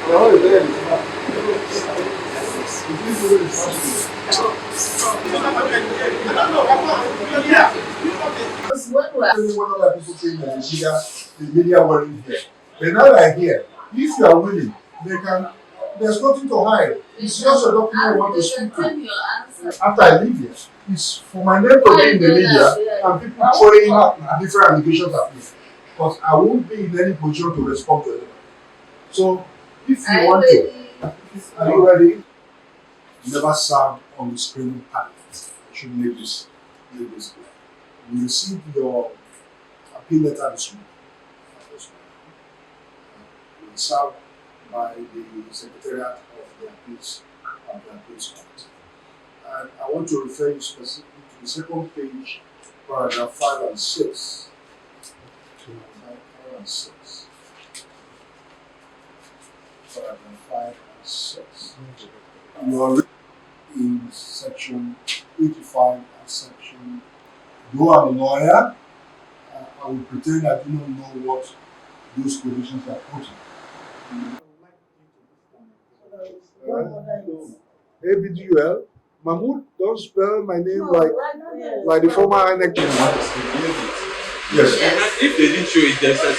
One other people saying that the media weren't here. But now they're here. If you are willing, there's nothing to hide. It's just a document I want to speak to. After I leave here, it's for my name to be in the media and people throwing different allegations at me. But I won't be in any position to respond to them. So, if you want to, are you ready? Never served on the screening panel. I should leave this. You received your appeal letter this week. You were served by the Secretariat of the Appeals Court. And I want to refer you specifically to the second page, paragraph 5 and 6. 5 and 6. Paragraph 5 and 6. You are in section 85 and section. Though I'm a lawyer, I will pretend I do not know what those provisions are put in. ABDUL, Mahmoud, don't spell my name like the former INEC. Yes. If they didn't show it, there's a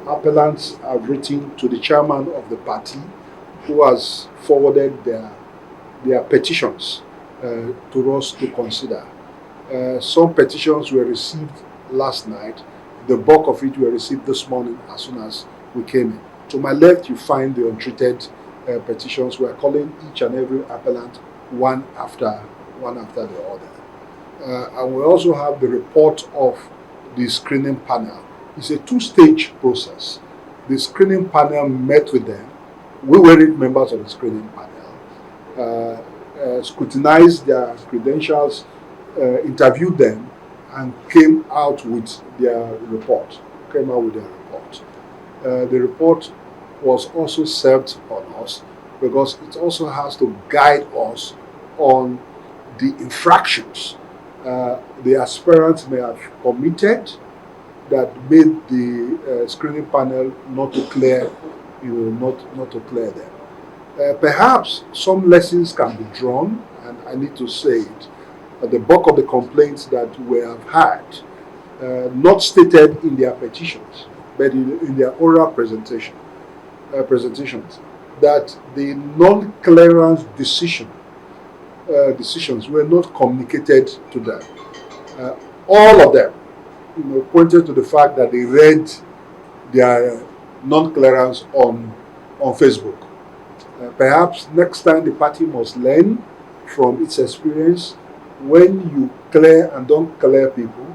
Appellants have written to the chairman of the party, who has forwarded their petitions to us to consider. Some petitions were received last night. The bulk of it were received this morning as soon as we came in. To my left, you find the untreated petitions. We are calling each and every appellant one after the other. And we also have the report of the screening panel. It's a two-stage process. The screening panel met with them. We weren't members of the screening panel. Scrutinized their credentials, interviewed them, and came out with their report. The report was also served on us because it also has to guide us on the infractions the aspirants may have committed that made the screening panel not to clear them. Perhaps some lessons can be drawn, and I need to say it. The bulk of the complaints that we have had, not stated in their petitions, but in their oral presentations, that the non-clearance decisions were not communicated to them. All of them pointed to the fact that they read their non-clearance on Facebook. Perhaps next time the party must learn from its experience. When you clear and don't clear people,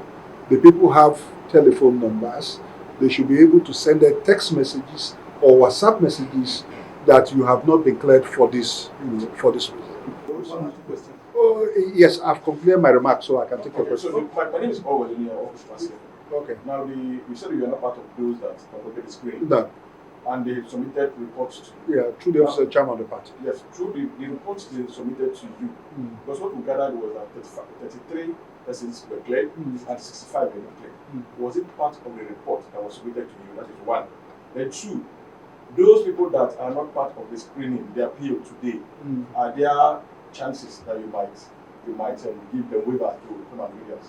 the people have telephone numbers. They should be able to send their text messages or WhatsApp messages that you have not been cleared for this reason. Oh, yes, I've completed my remarks, so I can take your question. So my name is Owen, office person. Okay. Now, you said you are not part of those that completed the screening. No. And they submitted reports to you. Yeah, through the officer chairman of the party. Yes, through the reports they submitted to you. Because what we gathered was that 33 persons were cleared and 65 were not cleared. Was it part of the report that was submitted to you? That is one. Then two, those people that are not part of the screening, they appeal today, are there chances that you might give them waiver to come and read us?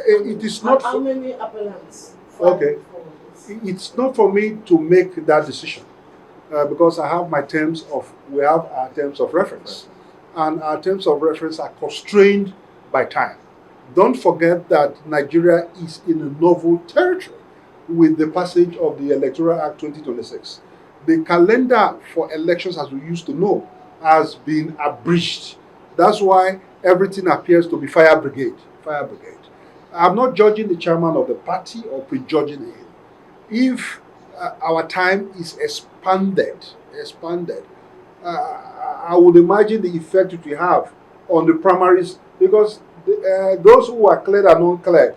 It is not. How many appellants? Okay. It's not for me to make that decision because we have our terms of reference, and our terms of reference are constrained by time. Don't forget that Nigeria is in a novel territory with the passage of the Electoral Act 2026. The calendar for elections, as we used to know, has been abridged. That's why everything appears to be fire brigade. I'm not judging the chairman of the party or prejudging him. If our time is expanded, I would imagine the effect it will have on the primaries, because those who are cleared and non-cleared,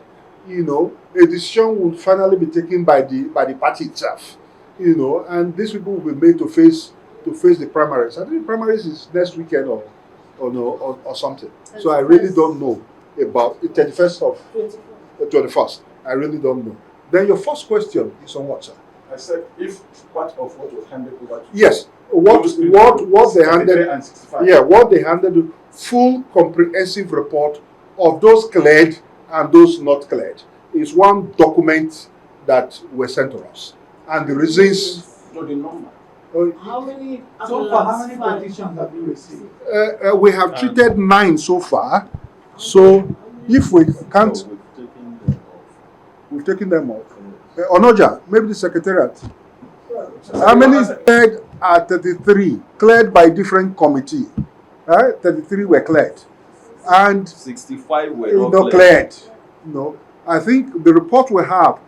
a decision will finally be taken by the party itself, and these people will be made to face the primaries. I think the primaries is next weekend or something. So I really don't know about the 31st of 21st. I really don't know. Then your first question is on what, sir? I said if part of what was handed over to Yes. What they handed, and 65. yeah, what they handed, full comprehensive report of those cleared and those not cleared is one document that were sent to us, and the reasons. Not the number. How many petitions have you received? We have treated 9 so far. So if we can't, So we've taken them off. we've taken them off. Onoja, maybe the secretariat. How many cleared are 33? Cleared by different committee. 33 were cleared. And 65 were not not cleared. No. I think the report we have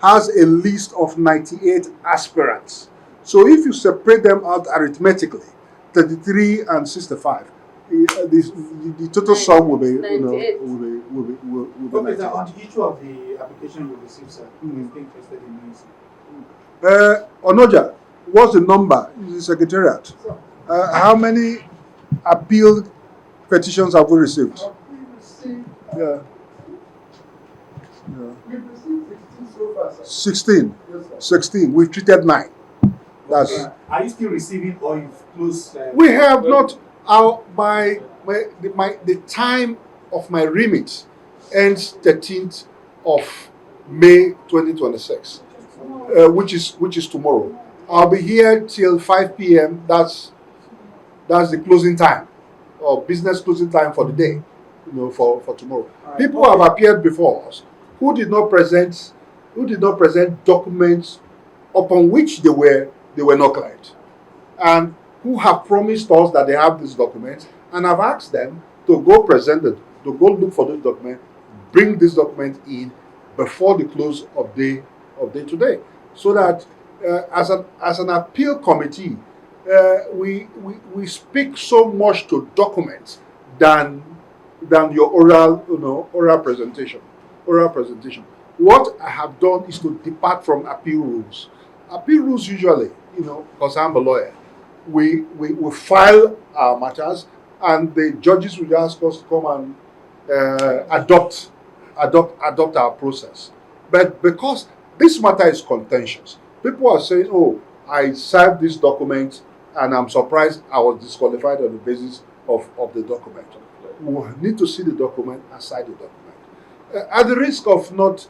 has a list of 98 aspirants. So if you separate them out arithmetically, 33 and 65, the total sum will be, will be Okay, sir, 98. on the issue of the application you received, sir, you've been interested in this. Onoja, what's the number in the secretariat? How many appeal petitions have we received? Yeah. We've received 16 so far, sir. 16. Yes, sir. 16. We've treated 9. That's. Are you still receiving or you've closed? We have not. The time of my remit ends 13th of May 2026, which is tomorrow. I'll be here till 5 p.m. That's the closing time, or business closing time for the day, for tomorrow. Right. People have appeared before us who did not present documents upon which they were not cleared, and who have promised us that they have these documents, and I've asked them to go look for those documents, bring this document in before the close of day today, so that as an appeal committee, we speak so much to documents than your oral presentation. What I have done is to depart from appeal rules. Appeal rules usually, because I'm a lawyer, we file our matters, and the judges will ask us to come and adopt our process. But because this matter is contentious, people are saying, "Oh, I served this document, and I'm surprised I was disqualified on the basis of the document." We need to see the document and sign the document. At the risk of not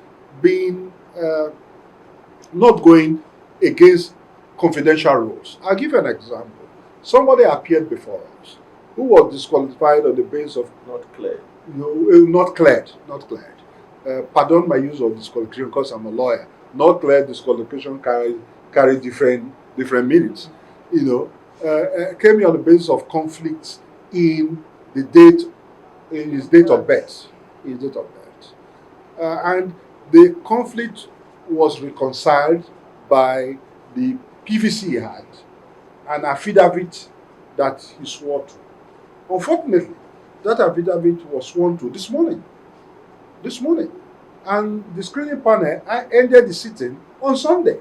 going against confidential rules, I'll give you an example. Somebody appeared before us who was disqualified on the basis of Not clear. not cleared. Pardon my use of disqualification because I'm a lawyer. Not cleared disqualification carry different meanings. Came here on the basis of conflicts in his date of birth. And the conflict was reconciled by the PVC he had, an affidavit that he swore to. Unfortunately, that affidavit was sworn to this morning. And the screening panel ended the sitting on Sunday.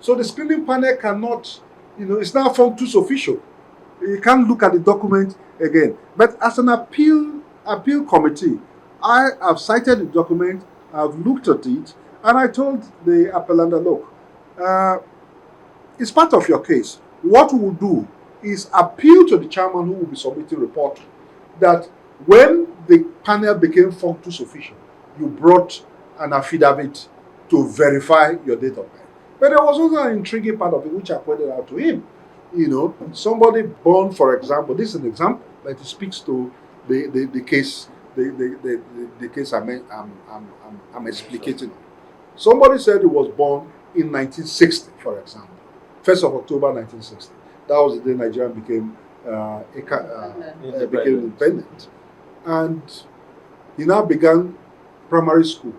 So the screening panel cannot, it's now functus official. You can't look at the document again. But as an appeal committee, I have cited the document, I've looked at it, and I told the appellant, look, it's part of your case. What we will do is appeal to the chairman who will be submitting report that when the panel became functus official, you brought an affidavit to verify your date of birth. But there was also an intriguing part of it which I pointed out to him. Somebody born, for example, this is an example, but it speaks to the case the case I'm explicating. Somebody said he was born in 1960, for example, 1st of October 1960. That was the day Nigeria became independent. And he now began primary school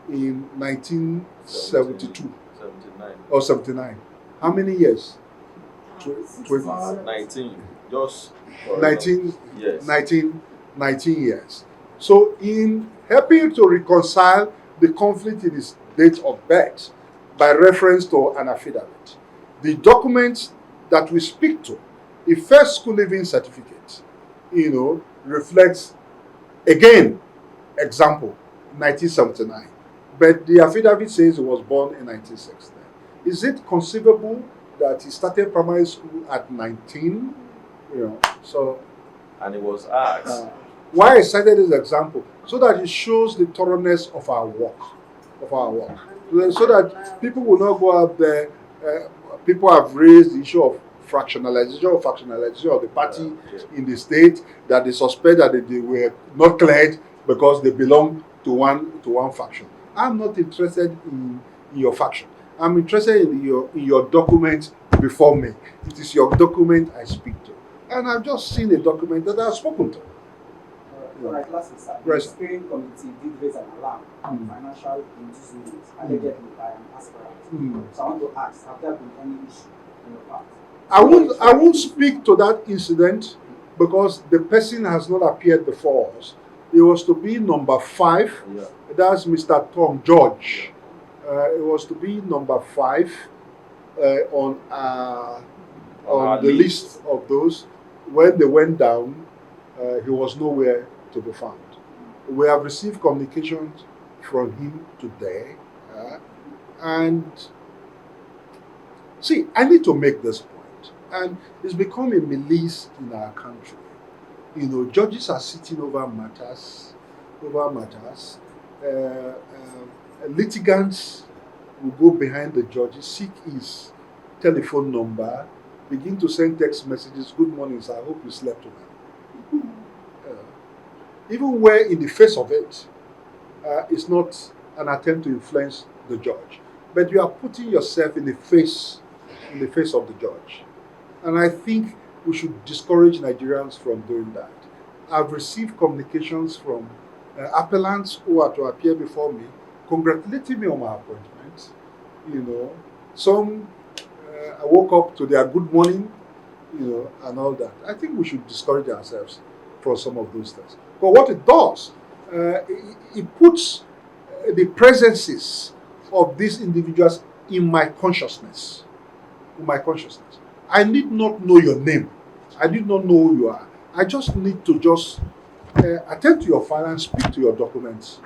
in 1972 or 79. How many years? 19. Just 19, yes. 19 years. So in helping to reconcile the conflict in his date of birth by reference to an affidavit, the document that we speak to A first school leaving certificate, reflects, again, example, 1979. But the affidavit says he was born in 1960. Is it conceivable that he started primary school at 19? So. And it was asked. Why I cited this example? So that it shows the thoroughness of our work. So that people will not go out there. People have raised the issue of factionalization of the party in the state, that they suspect that they were not cleared because they belong to one faction. I'm not interested in your faction. I'm interested in your document before me. It is your document I speak to. And I've just seen a document that I've spoken to. All right, lastly, sir, the steering committee did raise an alarm on financial inducement allegedly by an aspirant. So I want to ask, have there been any issue in your part? I won't speak to that incident because the person has not appeared before us. It was to be number 5. Yeah. That's Mr. Tom George. It was to be number 5 on the list of those. When they went down, he was nowhere to be found. We have received communications from him today. And see, I need to make this point. And it's become a milice in our country. Judges are sitting over matters. Litigants will go behind the judges, seek his telephone number, begin to send text messages, good morning, sir, I hope you slept well. Even where in the face of it, it's not an attempt to influence the judge, but you are putting yourself in the face of the judge. And I think we should discourage Nigerians from doing that. I've received communications from appellants who are to appear before me, congratulating me on my appointment. Some I woke up to their good morning, and all that. I think we should discourage ourselves from some of those things. But what it does, it puts the presences of these individuals in my consciousness. I need not know your name. I need not know who you are. I just need to attend to your file and speak to your documents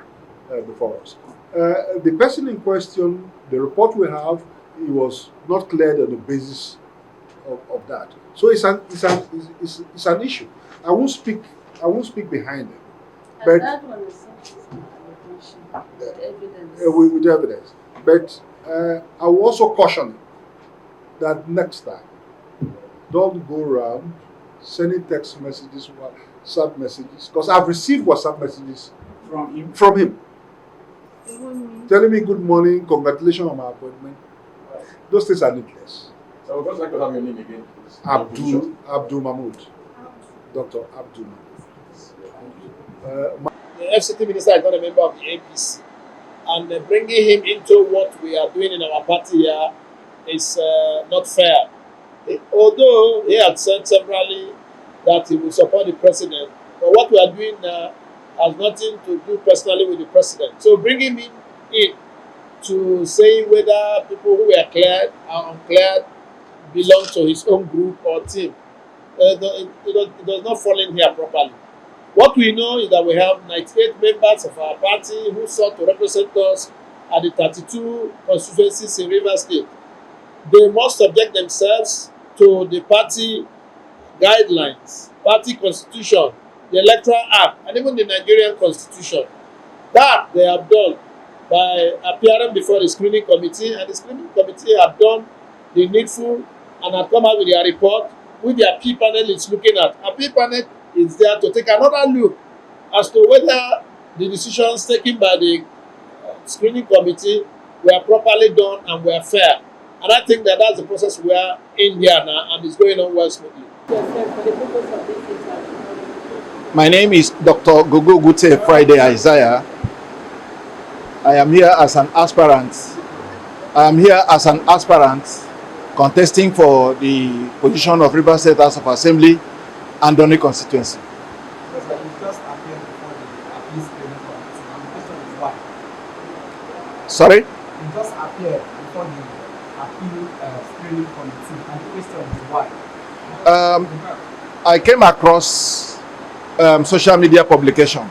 before us. The person in question, the report we have, it was not cleared on the basis of that. So it's an issue. I won't speak behind it. But that one is with evidence. With evidence. But I will also caution that next time, don't go around sending text messages, WhatsApp messages, because I've received WhatsApp messages from him. Telling me good morning, congratulations on my appointment. Those things are needless. So I would just like to have your name again, please. Abdul Mahmoud. Dr. Abdul Mahmoud. The FCT minister is not a member of the APC. And bringing him into what we are doing in our party here is not fair. Although he had said severally that he will support the president, but what we are doing now has nothing to do personally with the president. So bringing him in to say whether people who were cleared or uncleared belong to his own group or team, it does not fall in here properly. What we know is that we have 98 members of our party who sought to represent us at the 32 constituencies in Rivers State. They must subject themselves to the party guidelines, party constitution, the Electoral Act, and even the Nigerian Constitution. That they have done by appearing before the screening committee, and the screening committee have done the needful and have come out with their report, which their P panel is looking at. A P panel is there to take another look as to whether the decisions taken by the screening committee were properly done and were fair. And I think that that's the process we are in here now, and it's going on well smoothly. My name is Dr. Gogo Gute Friday Isaiah. I am here as an aspirant. Contesting for the position of Rivers State House of Assembly and Donny constituency. Sorry? You just appeared before the appeal screening committee, and the question is why? I came across social media publication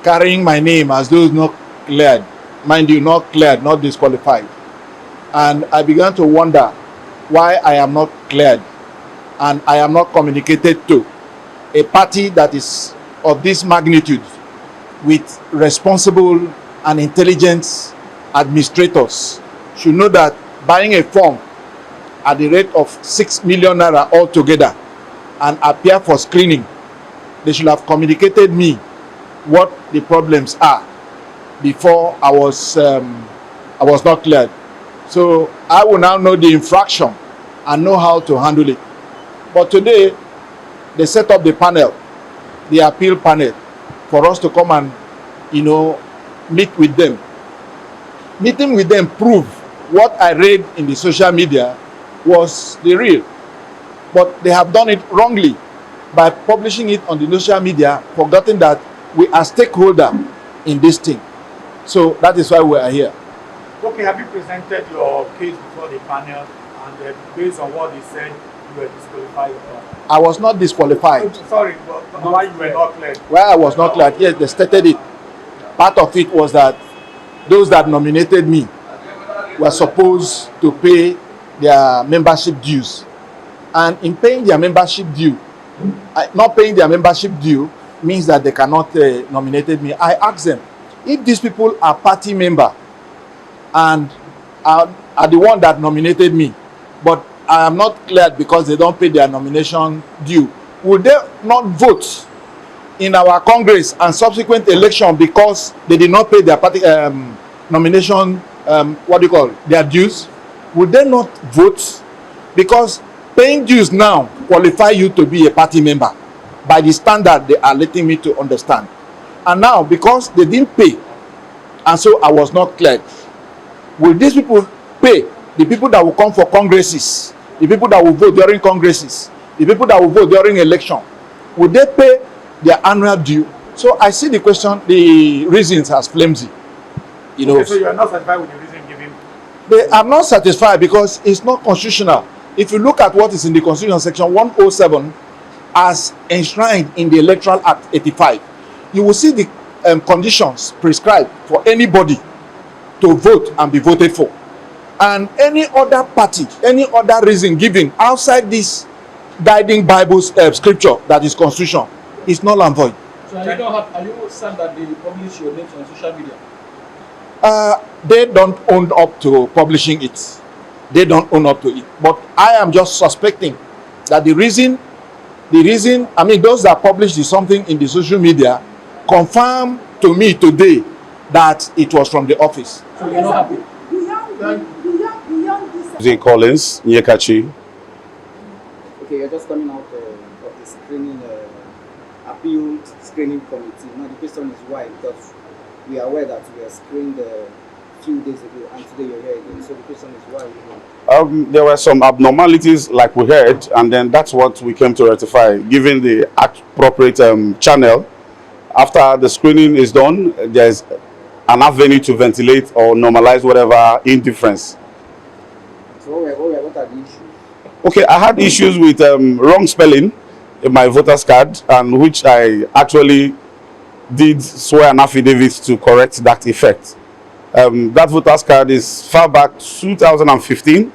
carrying my name as those not cleared, mind you, not cleared, not disqualified. And I began to wonder why I am not cleared and I am not communicated to. A party that is of this magnitude with responsible and intelligent administrators should know that buying a form at the rate of 6 million naira altogether and appear for screening, they should have communicated me what the problems are before I was not cleared. So I will now know the infraction and know how to handle it. But today, they set up the panel, the appeal panel, for us to come and, meet with them. Meeting with them proved what I read in the social media was the real. But they have done it wrongly by publishing it on the social media, forgetting that we are stakeholder in this thing. So that is why we are here. Okay, have you presented your case before the panel, and based on what they said, you were disqualified? I was not disqualified. Sorry, but why you were not cleared? Why I was not cleared? Yes, they stated it. Part of it was that those that nominated me were supposed to pay their membership dues. And in paying their membership due, not paying their membership due means that they cannot nominate me. I asked them, if these people are party member and are the one that nominated me, but I am not cleared because they don't pay their nomination due, would they not vote in our Congress and subsequent election because they did not pay their party nomination, their dues? Would they not vote? Because paying dues now qualify you to be a party member by the standard they are letting me to understand. And now, because they didn't pay, and so I was not cleared, will these people pay? The people that will come for congresses, the people that will vote during congresses, the people that will vote during election, will they pay their annual due? So I see the question, the reasons as flimsy. Okay, so you are not satisfied with the reason given? They are not satisfied because it's not constitutional. If you look at what is in the Constitution, section 107, as enshrined in the Electoral Act 85, you will see the conditions prescribed for anybody to vote and be voted for. And any other party, any other reason given outside this guiding Bible scripture that is Constitution is null and void. So are you sad that they publish your names on social media? They don't own up to publishing it. They don't own up to it. But I am just suspecting that the reason, those that publish something in the social media confirm to me today that it was from the office. So you're not happy? Jose Collins, Nyekachi. Okay, you're just coming out of the screening, appealed screening committee. Now the question is why? Because we are aware that we were screened a few days ago and today you're here again. So the question is why? There were some abnormalities like we heard, and then that's what we came to rectify, given the appropriate channel. After the screening is done, there's an avenue to ventilate or normalize whatever indifference. So what are the issues? Okay, I had issues with wrong spelling in my voter's card, and which I actually did swear an affidavit to correct that effect. That voter's card is far back 2015.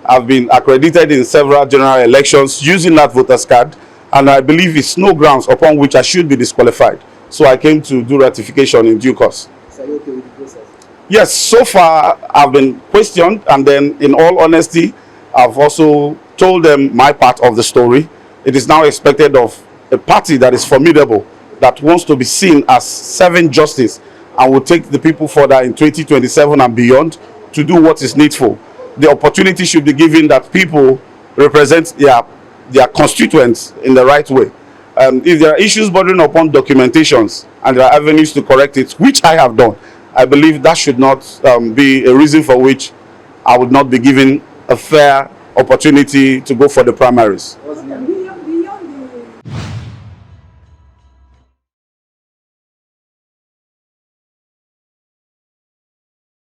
I've been accredited in several general elections using that voter's card, and I believe it's no grounds upon which I should be disqualified. So I came to do ratification in due course. So are you okay with the process? Yes, so far I've been questioned, and then in all honesty, I've also told them my part of the story. It is now expected of a party that is formidable, that wants to be seen as serving justice and will take the people further in 2027 and beyond to do what is needful. The opportunity should be given that people represent their constituents in the right way. If there are issues bordering upon documentations and there are avenues to correct it, which I have done, I believe that should not be a reason for which I would not be given a fair opportunity to go for the primaries.